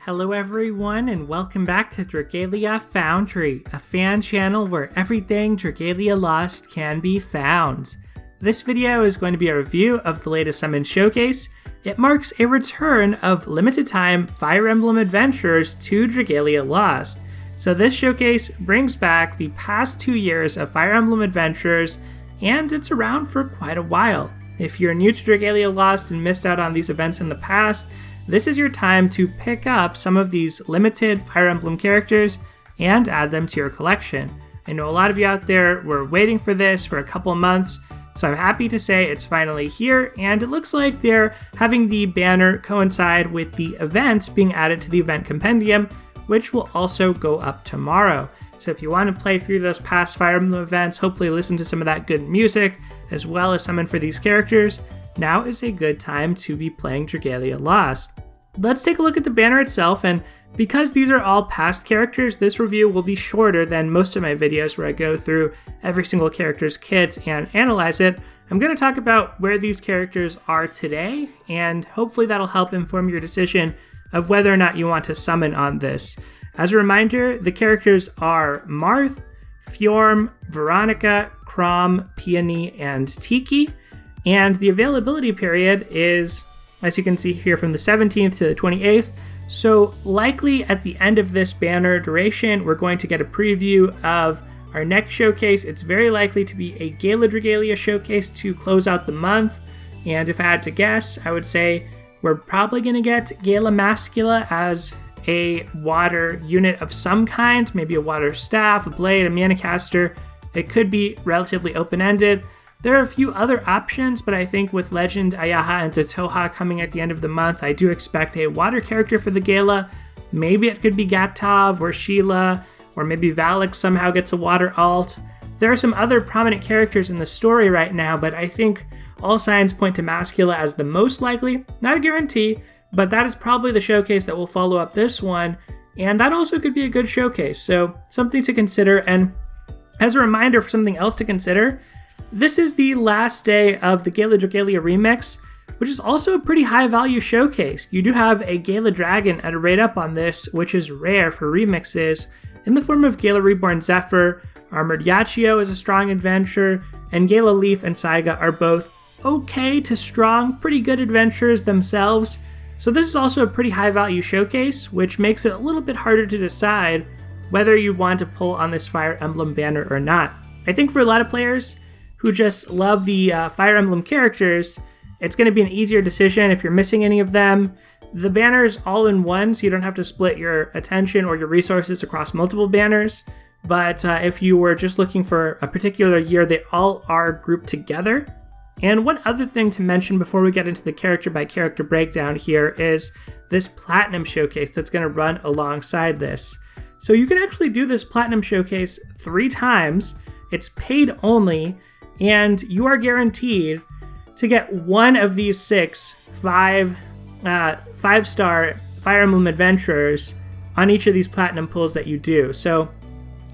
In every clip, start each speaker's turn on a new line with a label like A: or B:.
A: Hello everyone and welcome back to Dragalia Foundry, a fan channel where everything Dragalia Lost can be found. This video is going to be a review of the latest Summon Showcase. It marks a return of limited time Fire Emblem adventures to Dragalia Lost. So this showcase brings back the past 2 years of Fire Emblem adventures, and it's around for quite a while. If you're new to Dragalia Lost and missed out on these events in the past, this is your time to pick up some of these limited Fire Emblem characters and add them to your collection. I know a lot of you out there were waiting for this for a couple months, so I'm happy to say it's finally here, and it looks like they're having the banner coincide with the events being added to the event compendium, which will also go up tomorrow. So if you want to play through those past Fire Emblem events, hopefully listen to some of that good music, as well as summon for these characters, now is a good time to be playing Dragalia Lost. Let's take a look at the banner itself, and because these are all past characters, this review will be shorter than most of my videos where I go through every single character's kit and analyze it. I'm going to talk about where these characters are today, and hopefully that'll help inform your decision of whether or not you want to summon on this. As a reminder, the characters are Marth, Fjorm, Veronica, Chrom, Peony, and Tiki. And the availability period is, as you can see here, from the 17th to the 28th. So likely at the end of this banner duration, we're going to get a preview of our next showcase. It's very likely to be a Gala Dragalia showcase to close out the month. And if I had to guess, I would say we're probably going to get Gala Mascula as a water unit of some kind, maybe a water staff, a blade, a Manicaster. It could be relatively open-ended. There are a few other options, but I think with Legend, Ayaha, and Totoha coming at the end of the month, I do expect a water character for the Gala. Maybe it could be Gatov or Sheila, or maybe Valak somehow gets a water alt. There are some other prominent characters in the story right now, but I think all signs point to Mascula as the most likely. Not a guarantee, but that is probably the showcase that will follow up this one, and that also could be a good showcase, so something to consider. And as a reminder for something else to consider, this is the last day of the Gala Dragalia remix, which is also a pretty high value showcase. You do have a Gala Dragon at a rate up on this, which is rare for remixes, in the form of Gala Reborn Zephyr. Armored Yachio is a strong adventure, and Gala Leaf and Saiga are both okay to strong, pretty good adventures themselves. So this is also a pretty high value showcase, which makes it a little bit harder to decide whether you want to pull on this Fire Emblem banner or not. I think for a lot of players who just love the Fire Emblem characters, it's going to be an easier decision if you're missing any of them. The banner's all in one, so you don't have to split your attention or your resources across multiple banners. But if you were just looking for a particular year, they all are grouped together. And one other thing to mention before we get into the character by character breakdown here is this Platinum Showcase that's going to run alongside this. So you can actually do this Platinum Showcase 3 times. It's paid only, and you are guaranteed to get one of these 6 5-star Fire Emblem adventurers on each of these Platinum pools that you do. So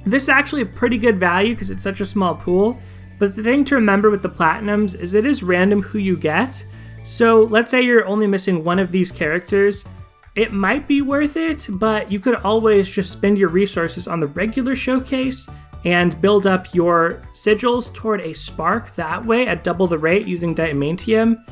A: this is actually a pretty good value because it's such a small pool. But the thing to remember with the Platinums is it is random who you get. So let's say you're only missing one of these characters. It might be worth it, but you could always just spend your resources on the regular showcase and build up your sigils toward a spark that way at double the rate using Diamantium.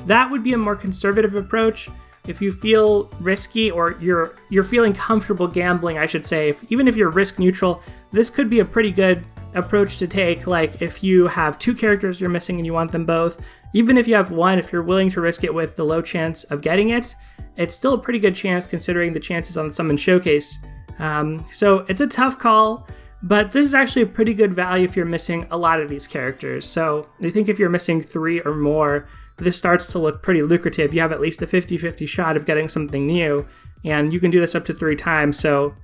A: That would be a more conservative approach. If you feel risky, or you're feeling comfortable gambling, I should say, even if you're risk neutral, this could be a pretty good approach to take. Like if you have 2 characters you're missing and you want them both, even if you have one, if you're willing to risk it with the low chance of getting it, it's still a pretty good chance considering the chances on the Summon Showcase. So it's a tough call, but this is actually a pretty good value if you're missing a lot of these characters. So I think if you're missing 3 or more, this starts to look pretty lucrative. You have at least a 50-50 shot of getting something new, and you can do this up to 3 times, so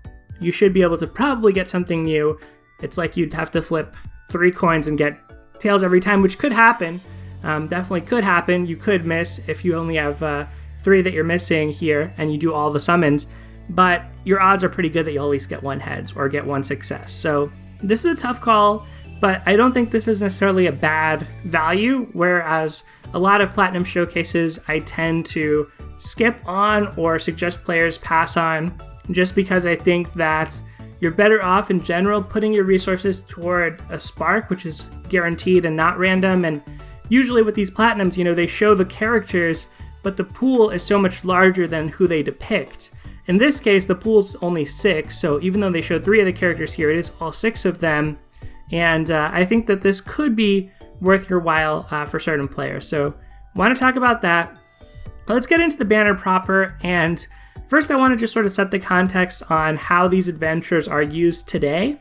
A: you should be able to probably get something new. It's like you'd have to flip 3 coins and get tails every time, which could happen. Definitely could happen. You could miss if you only have 3 that you're missing here and you do all the summons, but your odds are pretty good that you'll at least get 1 heads or get 1 success. So this is a tough call, but I don't think this is necessarily a bad value, whereas a lot of Platinum Showcases I tend to skip on or suggest players pass on, just because I think that you're better off in general putting your resources toward a spark, which is guaranteed and not random. And usually with these platinums, they show the characters, but the pool is so much larger than who they depict. In this case, the pool's only 6, so even though they showed 3 of the characters here, it is all 6 of them. And I think that this could be worth your while for certain players. So want to talk about that. Let's get into the banner proper, and first I want to just sort of set the context on how these adventures are used today.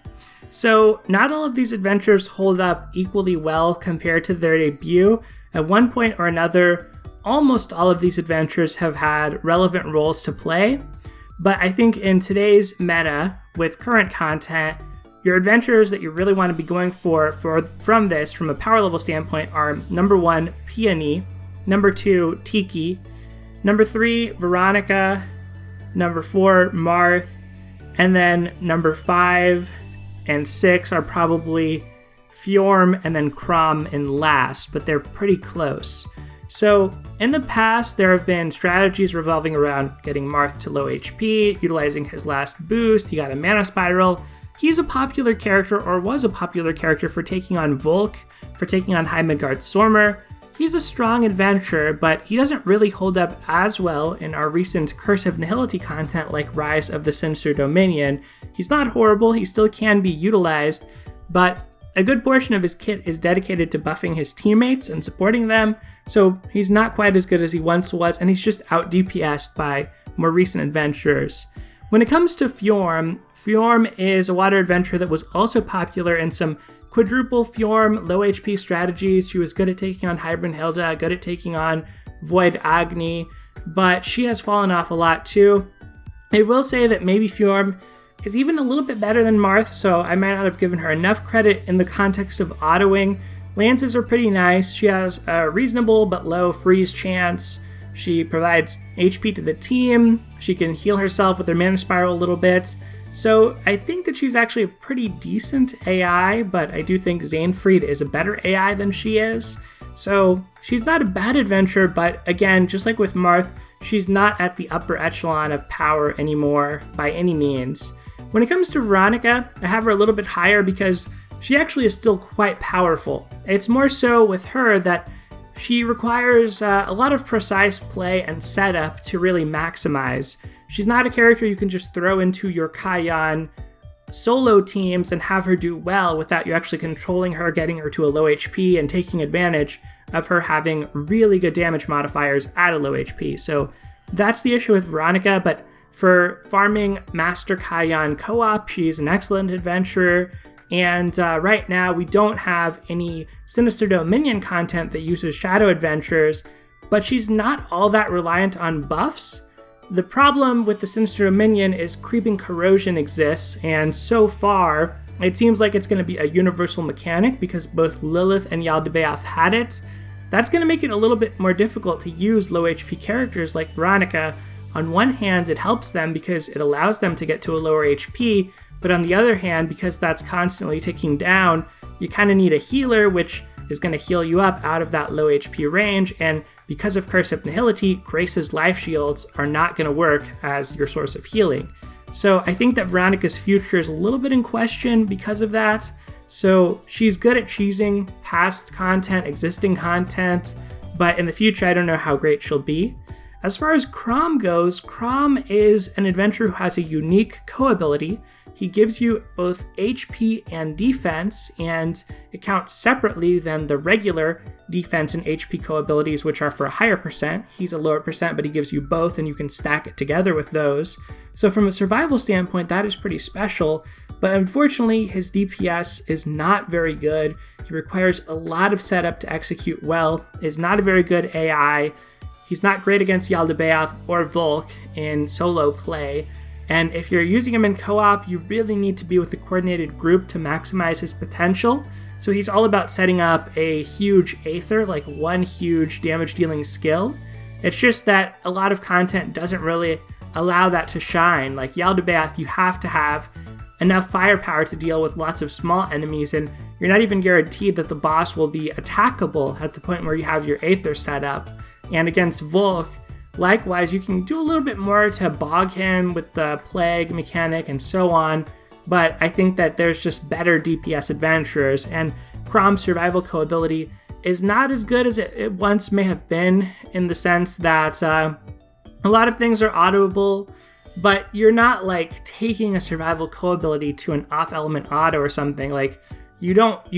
A: So not all of these adventures hold up equally well compared to their debut. At one point or another, almost all of these adventures have had relevant roles to play, but I think in today's meta, with current content, your adventures that you really want to be going for from this, from a power level standpoint, are number 1, Peony, number 2, Tiki, number 3, Veronica, number 4, Marth, and then number 5 and 6 are probably Fjorm and then Chrom in last, but they're pretty close. So in the past, there have been strategies revolving around getting Marth to low HP, utilizing his last boost. He got a mana spiral. He's a popular character, or was a popular character, for taking on Volk, for taking on High Midgard Sormer. He's a strong adventurer, but he doesn't really hold up as well in our recent Curse of Nihility content like Rise of the Sinister Dominion. He's not horrible, he still can be utilized, but a good portion of his kit is dedicated to buffing his teammates and supporting them, so he's not quite as good as he once was, and he's just out DPS'd by more recent adventurers. When it comes to Fjorm, Fjorm is a water adventurer that was also popular in some quadruple Fjorm low HP strategies. She was good at taking on Hybrid Hilda, good at taking on Void Agni, but she has fallen off a lot too. I will say that maybe Fjorm is even a little bit better than Marth, so I might not have given her enough credit in the context of autoing. Lances are pretty nice. She has a reasonable but low freeze chance. She provides HP to the team. She can heal herself with her mana spiral a little bit. So I think that she's actually a pretty decent AI, but I do think Xainfried is a better AI than she is. So she's not a bad adventurer, but again, just like with Marth, she's not at the upper echelon of power anymore by any means. When it comes to Veronica, I have her a little bit higher because she actually is still quite powerful. It's more so with her that she requires a lot of precise play and setup to really maximize. She's not a character you can just throw into your Kayan solo teams and have her do well without you actually controlling her, getting her to a low HP, and taking advantage of her having really good damage modifiers at a low HP. So that's the issue with Veronica, but for farming Master Kayan co-op, she's an excellent adventurer. And right now, we don't have any Sinister Dominion content that uses Shadow Adventurers, but she's not all that reliant on buffs. The problem with the Sinister Dominion is creeping corrosion exists, and so far, it seems like it's going to be a universal mechanic because both Lilith and Yaldabaoth had it. That's going to make it a little bit more difficult to use low HP characters like Veronica. On one hand, it helps them because it allows them to get to a lower HP, but on the other hand, because that's constantly ticking down, you kind of need a healer, which is going to heal you up out of that low HP range, and because of Curse of Nihility, Grace's life shields are not going to work as your source of healing. So I think that Veronica's future is a little bit in question because of that. So she's good at cheesing past content, existing content, but in the future I don't know how great she'll be. As far as Chrom goes, Chrom is an adventurer who has a unique co-ability. He gives you both HP and defense, and it counts separately than the regular defense and HP co-abilities, which are for a higher percent. He's a lower percent, but he gives you both, and you can stack it together with those. So from a survival standpoint, that is pretty special, but unfortunately, his DPS is not very good. He requires a lot of setup to execute well, is not a very good AI. He's not great against Yaldabaoth or Volk in solo play, and if you're using him in co-op, you really need to be with a coordinated group to maximize his potential. So he's all about setting up a huge Aether, like one huge damage-dealing skill. It's just that a lot of content doesn't really allow that to shine. Like Yaldabaoth, you have to have enough firepower to deal with lots of small enemies, and you're not even guaranteed that the boss will be attackable at the point where you have your Aether set up. And against Volk, Likewise, you can do a little bit more to bog him with the plague mechanic and so on, but I think that there's just better DPS adventurers, and Chrom's survival co-ability is not as good as it once may have been, in the sense that a lot of things are autoable, but you're not like taking a survival co-ability to an off-element auto or something. Like you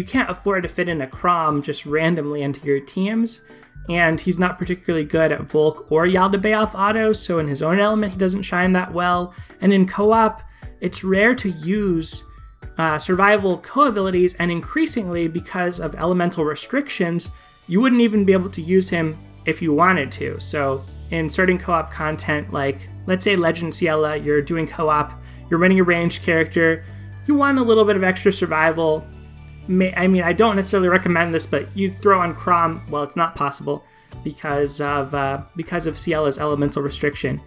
A: can't afford to fit in a Chrom just randomly into your teams, and he's not particularly good at Volk or Yaldabaoth autos, so in his own element he doesn't shine that well, and in co-op it's rare to use survival co-abilities, and increasingly because of elemental restrictions, you wouldn't even be able to use him if you wanted to. So in certain co-op content, like let's say Legend Ciela, you're doing co-op, you're running a ranged character, you want a little bit of extra survival. I don't necessarily recommend this, but you throw on Chrom, well, it's not possible because of Ciela's elemental restriction.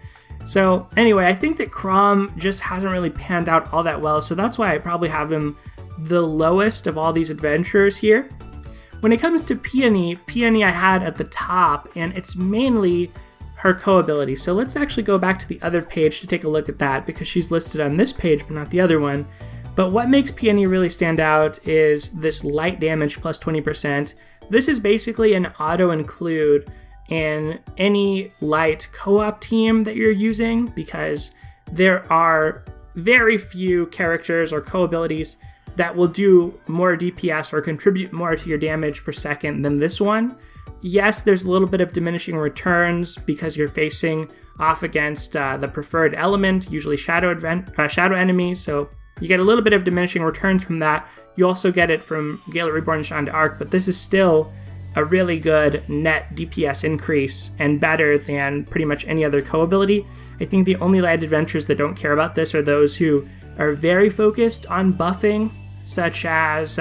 A: So anyway, I think that Chrom just hasn't really panned out all that well, so that's why I probably have him the lowest of all these adventurers here. When it comes to Peony I had at the top, and it's mainly her co-ability. So let's actually go back to the other page to take a look at that, because she's listed on this page but not the other one. But what makes Peony really stand out is this light damage plus 20%. This is basically an auto-include in any light co-op team that you're using, because there are very few characters or co-abilities that will do more DPS or contribute more to your damage per second than this one. Yes, there's a little bit of diminishing returns because you're facing off against the preferred element, usually shadow enemies, so you get a little bit of diminishing returns from that. You also get it from Gala Reborn and Jeanne d'Arc, but this is still a really good net DPS increase and better than pretty much any other co-ability. I think the only light adventurers that don't care about this are those who are very focused on buffing, such as,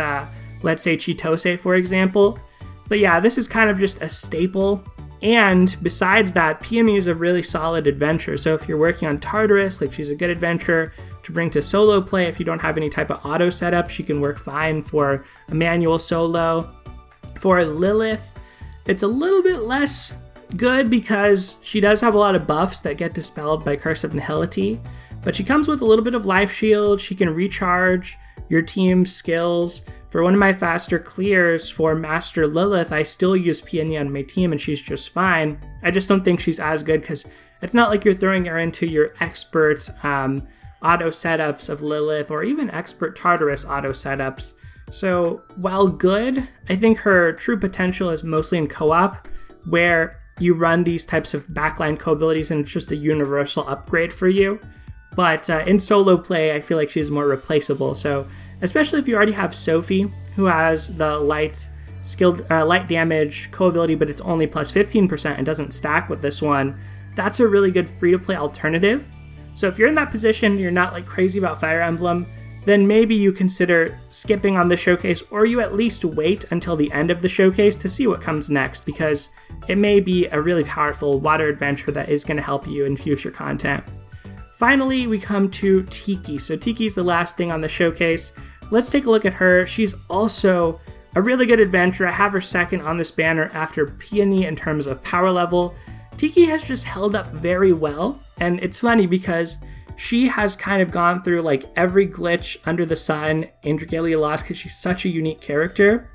A: let's say, Chitose, for example. But yeah, this is kind of just a staple. And besides that, Peony is a really solid adventurer. So if you're working on Tartarus, like she's a good adventurer to bring to solo play. If you don't have any type of auto setup, she can work fine for a manual solo. For Lilith, it's a little bit less good because she does have a lot of buffs that get dispelled by Curse of Nihility, but she comes with a little bit of life shield. She can recharge your team's skills. For one of my faster clears for Master Lilith, I still use Peony on my team and she's just fine. I just don't think she's as good because it's not like you're throwing her into your expert auto setups of Lilith or even expert Tartarus auto setups. So while good, I think her true potential is mostly in co-op, where you run these types of backline co-abilities and it's just a universal upgrade for you. But in solo play, I feel like she's more replaceable. So especially if you already have Sophie, who has the light damage co-ability, but it's only plus 15% and doesn't stack with this one, that's a really good free-to-play alternative. So if you're in that position, you're not like crazy about Fire Emblem, then maybe you consider skipping on the showcase, or you at least wait until the end of the showcase to see what comes next, because it may be a really powerful water adventure that is going to help you in future content. Finally, we come to Tiki. So Tiki's the last thing on the showcase. Let's take a look at her. She's also a really good adventurer. I have her second on this banner after Peony in terms of power level. Tiki has just held up very well, and it's funny because she has kind of gone through like every glitch under the sun in Dragalia Lost because she's such a unique character,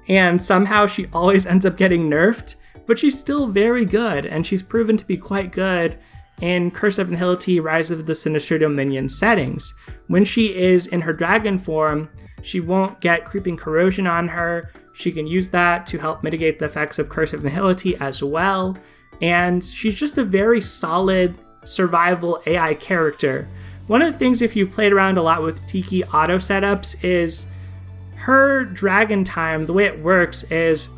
A: and somehow she always ends up getting nerfed, but she's still very good, and she's proven to be quite good in Curse of Nihility, Rise of the Sinister Dominion settings. When she is in her dragon form, she won't get creeping corrosion on her. She can use that to help mitigate the effects of Curse of Nihility as well, and she's just a very solid survival AI character. One of the things, if you've played around a lot with Tiki auto setups, is her dragon time. The way it works is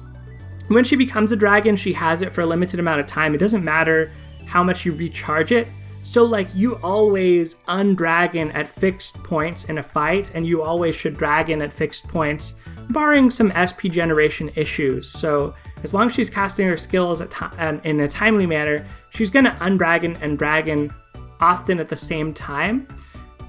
A: when she becomes a dragon, she has it for a limited amount of time. It doesn't matter how much you recharge it. So like you always undragon at fixed points in a fight, and you always should dragon at fixed points, barring some SP generation issues. So as long as she's casting her skills in a timely manner, she's going to undragon and dragon often at the same time.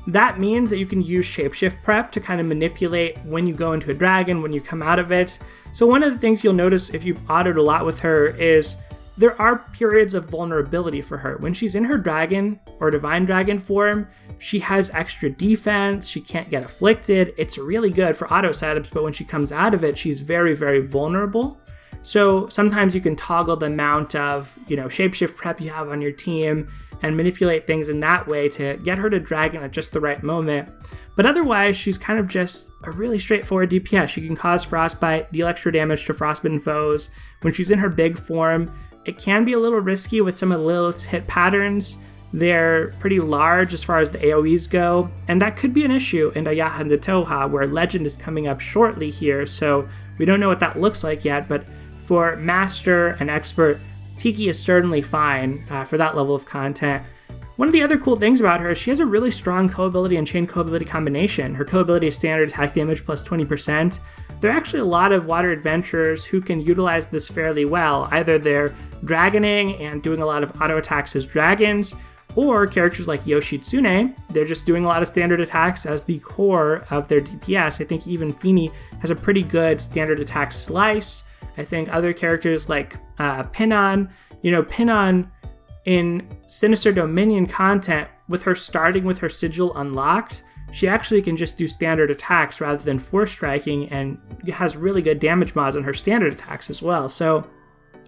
A: That means that you can use Shapeshift Prep to kind of manipulate when you go into a dragon, when you come out of it. So one of the things you'll notice if you've autoed a lot with her is there are periods of vulnerability for her. When she's in her dragon or divine dragon form, she has extra defense, she can't get afflicted. It's really good for auto setups, but when she comes out of it, she's very, very vulnerable. So sometimes you can toggle the amount of, shapeshift prep you have on your team and manipulate things in that way to get her to dragon at just the right moment. But otherwise, she's kind of just a really straightforward DPS. She can cause frostbite, deal extra damage to frostbitten foes. When she's in her big form, it can be a little risky with some of Lilith's hit patterns. They're pretty large as far as the AoEs go, and that could be an issue in Ayaha and Toha, where Legend is coming up shortly here, so we don't know what that looks like yet, but for Master and Expert, Tiki is certainly fine for that level of content. One of the other cool things about her is she has a really strong co-ability and chain co-ability combination. Her co-ability is standard attack damage plus 20%. There are actually a lot of water adventurers who can utilize this fairly well. Either they're dragoning and doing a lot of auto attacks as dragons, or characters like Yoshitsune, they're just doing a lot of standard attacks as the core of their DPS. I think even Feeny has a pretty good standard attack slice. I think other characters like Pinon, Pinon in Sinister Dominion content, with her starting with her sigil unlocked, she actually can just do standard attacks rather than force striking, and has really good damage mods on her standard attacks as well. So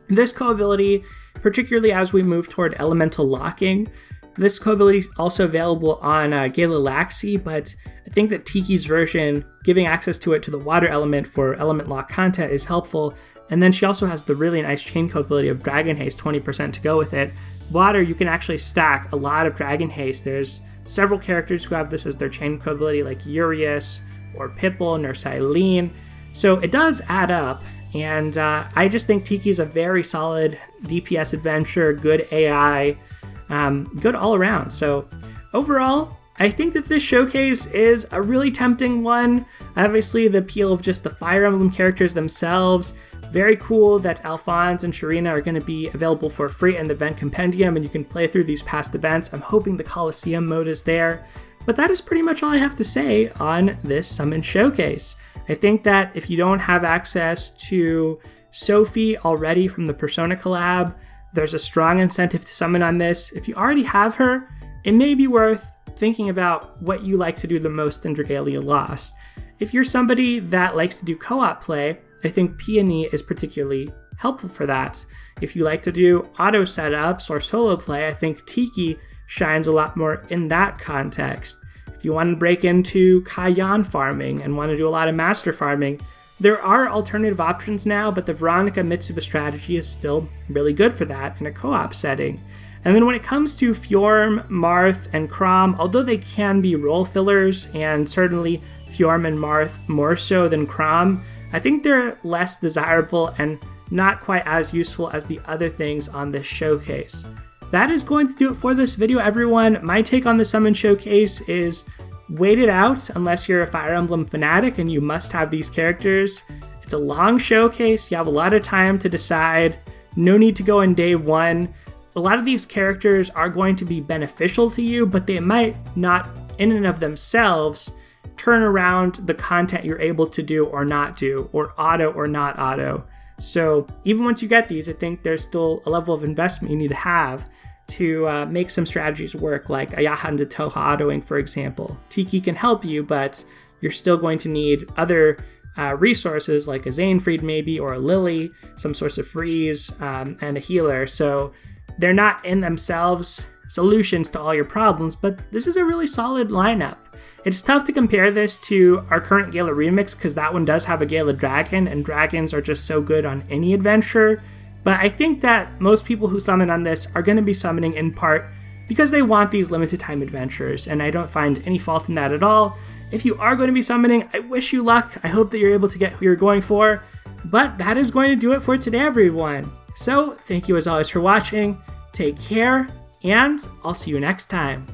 A: this co-ability, particularly as we move toward elemental locking, this co-ability is also available on Galaxy, but I think that Tiki's version, giving access to it to the water element for element lock content, is helpful. And then she also has the really nice chain co-ability of Dragon Haste, 20% to go with it. Water, you can actually stack a lot of Dragon Haste. There's several characters who have this as their chain co-ability, like Urias or Pipple, Nurse Eileen. So it does add up, and I just think Tiki's a very solid DPS adventure, good AI, good all around. So overall, I think that this showcase is a really tempting one. Obviously, the appeal of just the Fire Emblem characters themselves. Very cool that Alphonse and Sharina are going to be available for free in the event compendium, and you can play through these past events. I'm hoping the Coliseum mode is there. But that is pretty much all I have to say on this Summon Showcase. I think that if you don't have access to Sophie already from the Persona collab, there's a strong incentive to summon on this. If you already have her, it may be worth thinking about what you like to do the most in Dragalia Lost. If you're somebody that likes to do co-op play, I think Peony is particularly helpful for that. If you like to do auto setups or solo play, I think Tiki shines a lot more in that context. If you want to break into Kayan farming and want to do a lot of master farming, there are alternative options now, but the Veronica Mitsuba strategy is still really good for that in a co-op setting. And then when it comes to Fjorm, Marth, and Chrom, although they can be role fillers, and certainly Fjorm and Marth more so than Chrom, I think they're less desirable and not quite as useful as the other things on this showcase. That is going to do it for this video, everyone. My take on the Summon Showcase is wait it out unless you're a Fire Emblem fanatic and you must have these characters. It's a long showcase, you have a lot of time to decide, no need to go in day one. A lot of these characters are going to be beneficial to you, but they might not in and of themselves turn around the content you're able to do or not do, or auto or not auto. So even once you get these, I think there's still a level of investment you need to have to make some strategies work, like Ayaha and Toha autoing, for example. Tiki can help you, but you're still going to need other resources like a Zanefried maybe, or a Lily, some source of freeze, and a healer. So they're not in themselves solutions to all your problems, but this is a really solid lineup. It's tough to compare this to our current Gala remix because that one does have a Gala dragon, and dragons are just so good on any adventure. But I think that most people who summon on this are going to be summoning in part because they want these limited time adventures, and I don't find any fault in that at all. If you are going to be summoning, I wish you luck. I hope that you're able to get who you're going for. But that is going to do it for today, everyone. So thank you as always for watching. Take care, and I'll see you next time.